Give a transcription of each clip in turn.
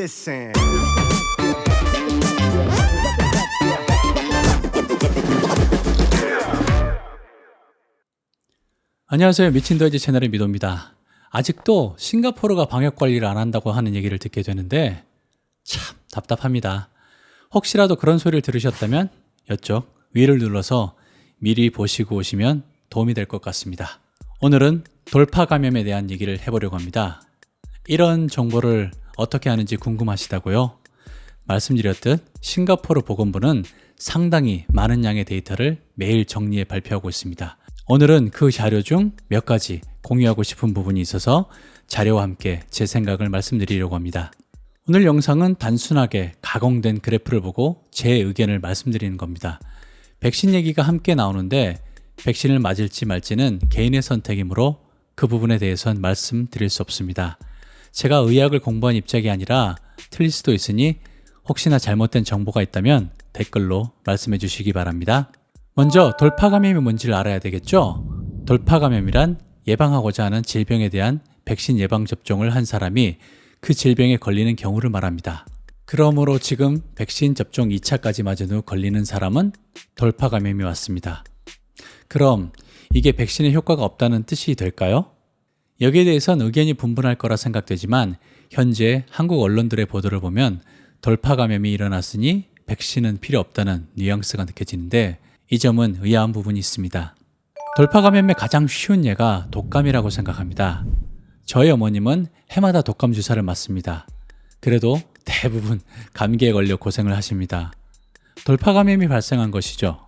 Listen. 안녕하세요. 미친더이즈 채널의 미도입니다. 아직도 싱가포르가 방역 관리를 안 한다고 하는 얘기를 듣게 되는데 참 답답합니다. 혹시라도 그런 소리를 들으셨다면 이쪽 위를 눌러서 미리 보시고 오시면 도움이 될 것 같습니다. 오늘은 돌파 감염에 대한 얘기를 해보려고 합니다. 이런 정보를 어떻게 하는지 궁금하시다고요? 말씀드렸듯 싱가포르 보건부는 상당히 많은 양의 데이터를 매일 정리해 발표하고 있습니다. 오늘은 그 자료 중 몇 가지 공유하고 싶은 부분이 있어서 자료와 함께 제 생각을 말씀드리려고 합니다. 오늘 영상은 단순하게 가공된 그래프를 보고 제 의견을 말씀드리는 겁니다. 백신 얘기가 함께 나오는데 백신을 맞을지 말지는 개인의 선택이므로 그 부분에 대해서는 말씀드릴 수 없습니다. 제가 의학을 공부한 입장이 아니라 틀릴 수도 있으니 혹시나 잘못된 정보가 있다면 댓글로 말씀해 주시기 바랍니다. 먼저 돌파 감염이 뭔지를 알아야 되겠죠? 돌파 감염이란 예방하고자 하는 질병에 대한 백신 예방 접종을 한 사람이 그 질병에 걸리는 경우를 말합니다. 그러므로 지금 백신 접종 2차까지 맞은 후 걸리는 사람은 돌파 감염이 왔습니다. 그럼 이게 백신의 효과가 없다는 뜻이 될까요? 여기에 대해서는 의견이 분분할 거라 생각되지만 현재 한국 언론들의 보도를 보면 돌파 감염이 일어났으니 백신은 필요 없다는 뉘앙스가 느껴지는데 이 점은 의아한 부분이 있습니다. 돌파 감염의 가장 쉬운 예가 독감이라고 생각합니다. 저희 어머님은 해마다 독감 주사를 맞습니다. 그래도 대부분 감기에 걸려 고생을 하십니다. 돌파 감염이 발생한 것이죠.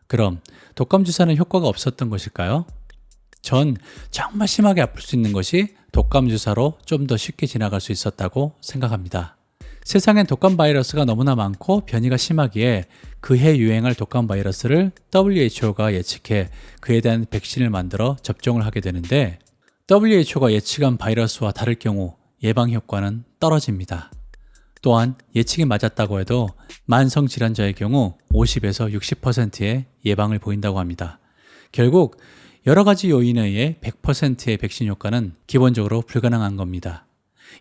그럼 독감 주사는 효과가 없었던 것일까요? 전 정말 심하게 아플 수 있는 것이 독감 주사로 좀 더 쉽게 지나갈 수 있었다고 생각합니다. 세상엔 독감 바이러스가 너무나 많고 변이가 심하기에 그해 유행할 독감 바이러스를 WHO가 예측해 그에 대한 백신을 만들어 접종을 하게 되는데 WHO가 예측한 바이러스와 다를 경우 예방 효과는 떨어집니다. 또한 예측이 맞았다고 해도 만성 질환자의 경우 50에서 60%의 예방을 보인다고 합니다. 결국 여러 가지 요인에 의해 100%의 백신 효과는 기본적으로 불가능한 겁니다.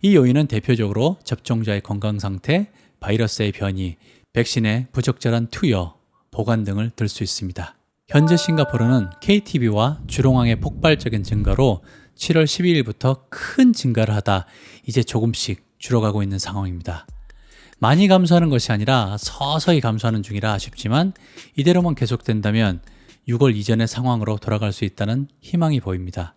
이 요인은 대표적으로 접종자의 건강 상태, 바이러스의 변이, 백신의 부적절한 투여, 보관 등을 들 수 있습니다. 현재 싱가포르는 KTV와 주롱항의 폭발적인 증가로 7월 12일부터 큰 증가를 하다 이제 조금씩 줄어가고 있는 상황입니다. 많이 감소하는 것이 아니라 서서히 감소하는 중이라 아쉽지만 이대로만 계속된다면 6월 이전의 상황으로 돌아갈 수 있다는 희망이 보입니다.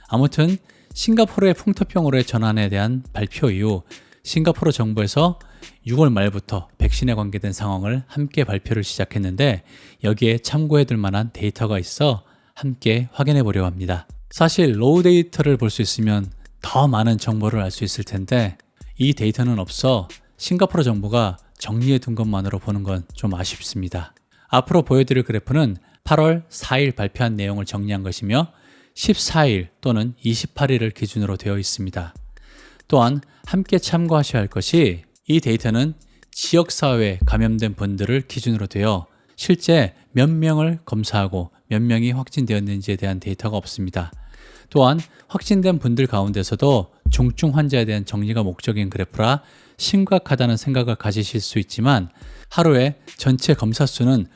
아무튼 싱가포르의 풍토병으로의 전환에 대한 발표 이후 싱가포르 정부에서 6월 말부터 백신에 관계된 상황을 함께 발표를 시작했는데 여기에 참고해둘 만한 데이터가 있어 함께 확인해 보려고 합니다. 사실 로우 데이터를 볼 수 있으면 더 많은 정보를 알 수 있을 텐데 이 데이터는 없어 싱가포르 정부가 정리해 둔 것만으로 보는 건 좀 아쉽습니다. 앞으로 보여드릴 그래프는 8월 4일 발표한 내용을 정리한 것이며 14일 또는 28일을 기준으로 되어 있습니다. 또한 함께 참고하셔야 할 것이 이 데이터는 지역사회에 감염된 분들을 기준으로 되어 실제 몇 명을 검사하고 몇 명이 확진되었는지에 대한 데이터가 없습니다. 또한 확진된 분들 가운데서도 중증 환자에 대한 정리가 목적인 그래프라 심각하다는 생각을 가지실 수 있지만 하루에 전체 검사 수는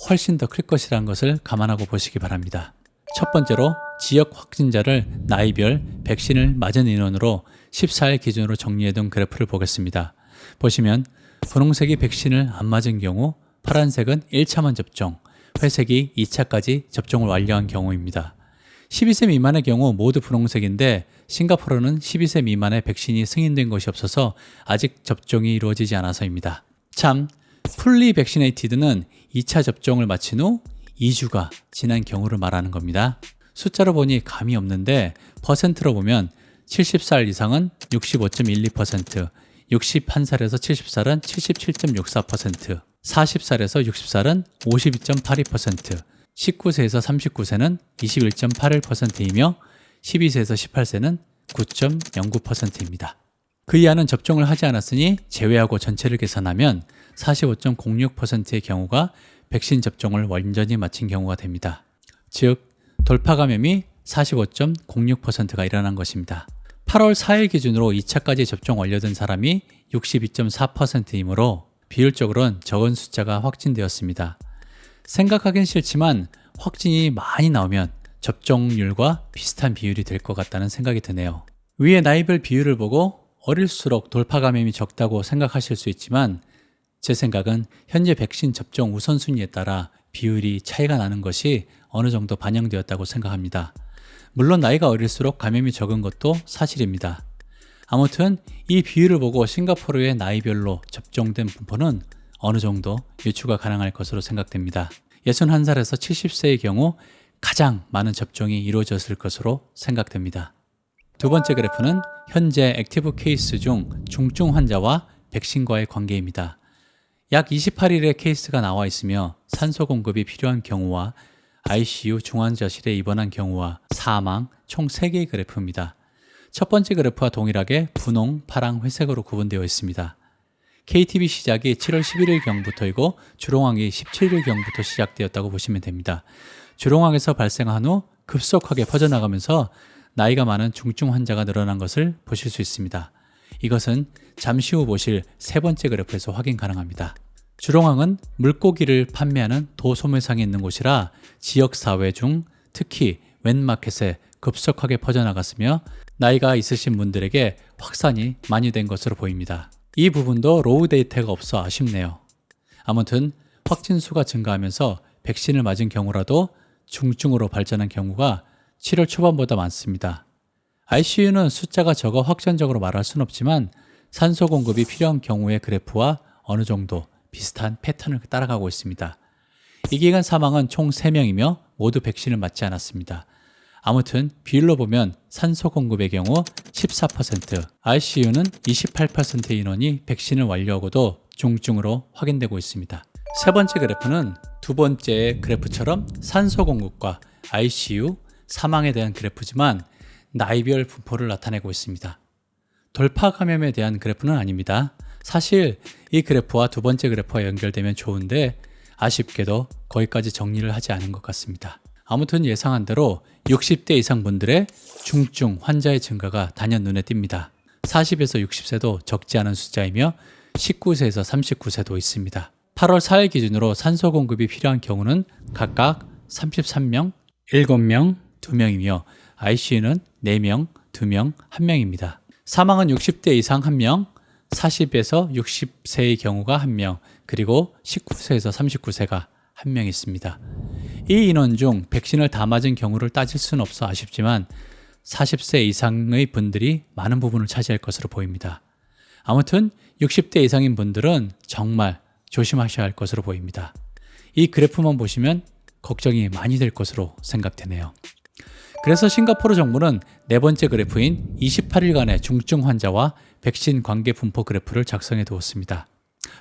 훨씬 더 클 것이라는 것을 감안하고 보시기 바랍니다. 첫 번째로 지역 확진자를 나이별 백신을 맞은 인원으로 14일 기준으로 정리해둔 그래프를 보겠습니다. 보시면 분홍색이 백신을 안 맞은 경우, 파란색은 1차만 접종, 회색이 2차까지 접종을 완료한 경우입니다. 12세 미만의 경우 모두 분홍색인데 싱가포르는 12세 미만의 백신이 승인된 것이 없어서 아직 접종이 이루어지지 않아서입니다. 참, 풀리 백시네이티드는 2차 접종을 마친 후 2주가 지난 경우를 말하는 겁니다. 숫자로 보니 감이 없는데 퍼센트로 보면 70살 이상은 65.12%, 61살에서 70살은 77.64%, 40살에서 60살은 52.82%, 19세에서 39세는 21.81%이며 12세에서 18세는 9.09%입니다. 그 이하는 접종을 하지 않았으니 제외하고 전체를 계산하면 45.06%의 경우가 백신 접종을 완전히 마친 경우가 됩니다. 즉, 돌파 감염이 45.06%가 일어난 것입니다. 8월 4일 기준으로 2차까지 접종 완료된 사람이 62.4%이므로 비율적으로는 적은 숫자가 확진되었습니다. 생각하긴 싫지만 확진이 많이 나오면 접종률과 비슷한 비율이 될 것 같다는 생각이 드네요. 위의 나이별 비율을 보고 어릴수록 돌파 감염이 적다고 생각하실 수 있지만 제 생각은 현재 백신 접종 우선순위에 따라 비율이 차이가 나는 것이 어느 정도 반영되었다고 생각합니다. 물론 나이가 어릴수록 감염이 적은 것도 사실입니다. 아무튼 이 비율을 보고 싱가포르의 나이별로 접종된 분포는 어느 정도 유추가 가능할 것으로 생각됩니다. 61살에서 70세의 경우 가장 많은 접종이 이루어졌을 것으로 생각됩니다. 두 번째 그래프는 현재 액티브 케이스 중 중증 환자와 백신과의 관계입니다. 약 28일의 케이스가 나와 있으며 산소 공급이 필요한 경우와 ICU 중환자실에 입원한 경우와 사망 총 3개의 그래프입니다. 첫 번째 그래프와 동일하게 분홍, 파랑, 회색으로 구분되어 있습니다. KTB 시작이 7월 11일경부터이고 주롱항이 17일경부터 시작되었다고 보시면 됩니다. 주롱항에서 발생한 후 급속하게 퍼져나가면서 나이가 많은 중증 환자가 늘어난 것을 보실 수 있습니다. 이것은 잠시 후 보실 세 번째 그래프에서 확인 가능합니다. 주롱항은 물고기를 판매하는 도소매상이 있는 곳이라 지역사회 중 특히 웬마켓에 급속하게 퍼져나갔으며 나이가 있으신 분들에게 확산이 많이 된 것으로 보입니다. 이 부분도 로우 데이터가 없어 아쉽네요. 아무튼 확진 수가 증가하면서 백신을 맞은 경우라도 중증으로 발전한 경우가 7월 초반보다 많습니다. ICU는 숫자가 적어 확전적으로 말할 수는 없지만 산소 공급이 필요한 경우의 그래프와 어느 정도 비슷한 패턴을 따라가고 있습니다. 이 기간 사망은 총 3명이며 모두 백신을 맞지 않았습니다. 아무튼 비율로 보면 산소 공급의 경우 14%, ICU는 28%의 인원이 백신을 완료하고도 중증으로 확인되고 있습니다. 세 번째 그래프는 두 번째 그래프처럼 산소 공급과 ICU, 사망에 대한 그래프지만 나이별 분포를 나타내고 있습니다. 돌파 감염에 대한 그래프는 아닙니다. 사실 이 그래프와 두 번째 그래프와 연결되면 좋은데 아쉽게도 거기까지 정리를 하지 않은 것 같습니다. 아무튼 예상한 대로 60대 이상 분들의 중증 환자의 증가가 단연 눈에 띕니다. 40에서 60세도 적지 않은 숫자이며 19세에서 39세도 있습니다. 8월 4일 기준으로 산소 공급이 필요한 경우는 각각 33명, 7명, 2명이며 ICU는 4명, 2명, 1명입니다. 사망은 60대 이상 1명, 40에서 60세의 경우가 1명, 그리고 19세에서 39세가 1명 있습니다. 이 인원 중 백신을 다 맞은 경우를 따질 수는 없어 아쉽지만 40세 이상의 분들이 많은 부분을 차지할 것으로 보입니다. 아무튼 60대 이상인 분들은 정말 조심하셔야 할 것으로 보입니다. 이 그래프만 보시면 걱정이 많이 될 것으로 생각되네요. 그래서 싱가포르 정부는 네 번째 그래프인 28일간의 중증 환자와 백신 관계 분포 그래프를 작성해 두었습니다.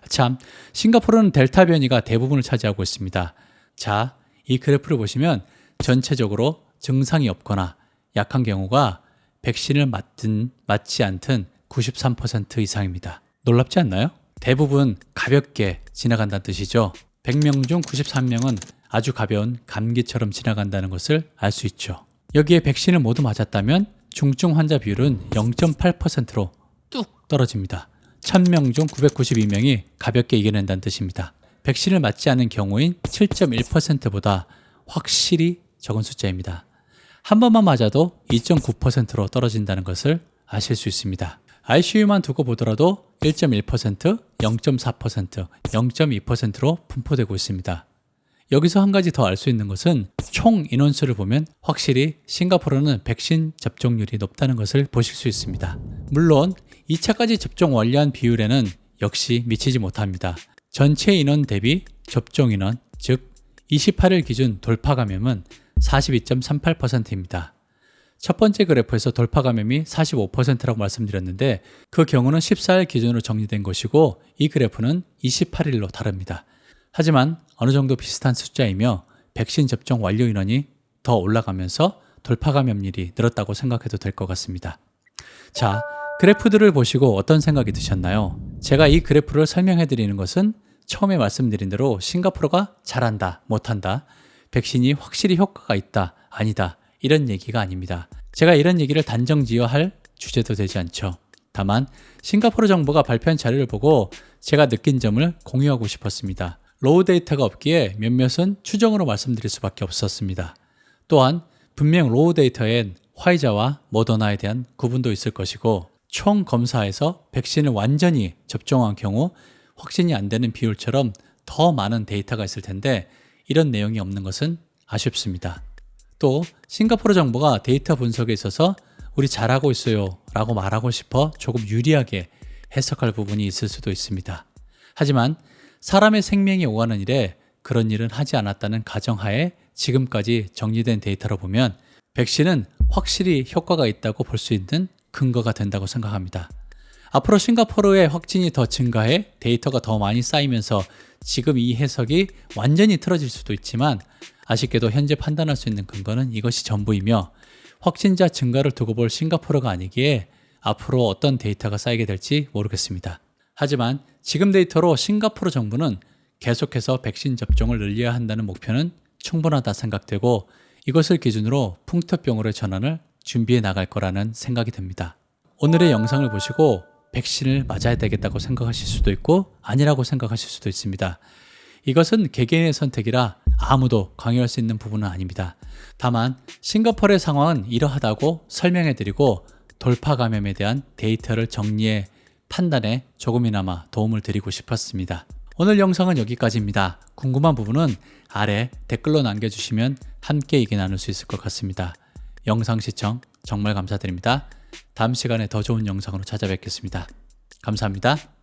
참, 싱가포르는 델타 변이가 대부분을 차지하고 있습니다. 자, 이 그래프를 보시면 전체적으로 증상이 없거나 약한 경우가 백신을 맞지 않든 93% 이상입니다. 놀랍지 않나요? 대부분 가볍게 지나간다는 뜻이죠. 100명 중 93명은 아주 가벼운 감기처럼 지나간다는 것을 알 수 있죠. 여기에 백신을 모두 맞았다면 중증 환자 비율은 0.8%로 뚝 떨어집니다. 1000명 중 992명이 가볍게 이겨낸다는 뜻입니다. 백신을 맞지 않은 경우인 7.1%보다 확실히 적은 숫자입니다. 한 번만 맞아도 2.9%로 떨어진다는 것을 아실 수 있습니다. ICU만 두고 보더라도 1.1%, 0.4%, 0.2%로 분포되고 있습니다. 여기서 한 가지 더 알 수 있는 것은 총 인원수를 보면 확실히 싱가포르는 백신 접종률이 높다는 것을 보실 수 있습니다. 물론 2차까지 접종 완료한 비율에는 역시 미치지 못합니다. 전체 인원 대비 접종 인원, 즉 28일 기준 돌파 감염은 42.38%입니다. 첫 번째 그래프에서 돌파 감염이 45%라고 말씀드렸는데 그 경우는 14일 기준으로 정리된 것이고 이 그래프는 28일로 다릅니다. 하지만 어느 정도 비슷한 숫자이며 백신 접종 완료 인원이 더 올라가면서 돌파 감염률이 늘었다고 생각해도 될 것 같습니다. 자, 그래프들을 보시고 어떤 생각이 드셨나요? 제가 이 그래프를 설명해 드리는 것은 처음에 말씀드린 대로 싱가포르가 잘한다, 못한다, 백신이 확실히 효과가 있다, 아니다 이런 얘기가 아닙니다. 제가 이런 얘기를 단정지어 할 주제도 되지 않죠. 다만 싱가포르 정부가 발표한 자료를 보고 제가 느낀 점을 공유하고 싶었습니다. 로우 데이터가 없기에 몇몇은 추정으로 말씀드릴 수밖에 없었습니다. 또한 분명 로우 데이터엔 화이자와 모더나에 대한 구분도 있을 것이고 총 검사에서 백신을 완전히 접종한 경우 확진이 안 되는 비율처럼 더 많은 데이터가 있을 텐데 이런 내용이 없는 것은 아쉽습니다. 또 싱가포르 정부가 데이터 분석에 있어서 우리 잘하고 있어요 라고 말하고 싶어 조금 유리하게 해석할 부분이 있을 수도 있습니다. 하지만 사람의 생명이 오가는 일에 그런 일은 하지 않았다는 가정하에 지금까지 정리된 데이터로 보면 백신은 확실히 효과가 있다고 볼 수 있는 근거가 된다고 생각합니다. 앞으로 싱가포르의 확진이 더 증가해 데이터가 더 많이 쌓이면서 지금 이 해석이 완전히 틀어질 수도 있지만 아쉽게도 현재 판단할 수 있는 근거는 이것이 전부이며 확진자 증가를 두고 볼 싱가포르가 아니기에 앞으로 어떤 데이터가 쌓이게 될지 모르겠습니다. 하지만 지금 데이터로 싱가포르 정부는 계속해서 백신 접종을 늘려야 한다는 목표는 충분하다 생각되고 이것을 기준으로 풍토병으로의 전환을 준비해 나갈 거라는 생각이 듭니다. 오늘의 영상을 보시고 백신을 맞아야 되겠다고 생각하실 수도 있고 아니라고 생각하실 수도 있습니다. 이것은 개개인의 선택이라 아무도 강요할 수 있는 부분은 아닙니다. 다만 싱가포르의 상황은 이러하다고 설명해드리고 돌파 감염에 대한 데이터를 정리해 판단에 조금이나마 도움을 드리고 싶었습니다. 오늘 영상은 여기까지입니다. 궁금한 부분은 아래 댓글로 남겨주시면 함께 얘기 나눌 수 있을 것 같습니다. 영상 시청 정말 감사드립니다. 다음 시간에 더 좋은 영상으로 찾아뵙겠습니다. 감사합니다.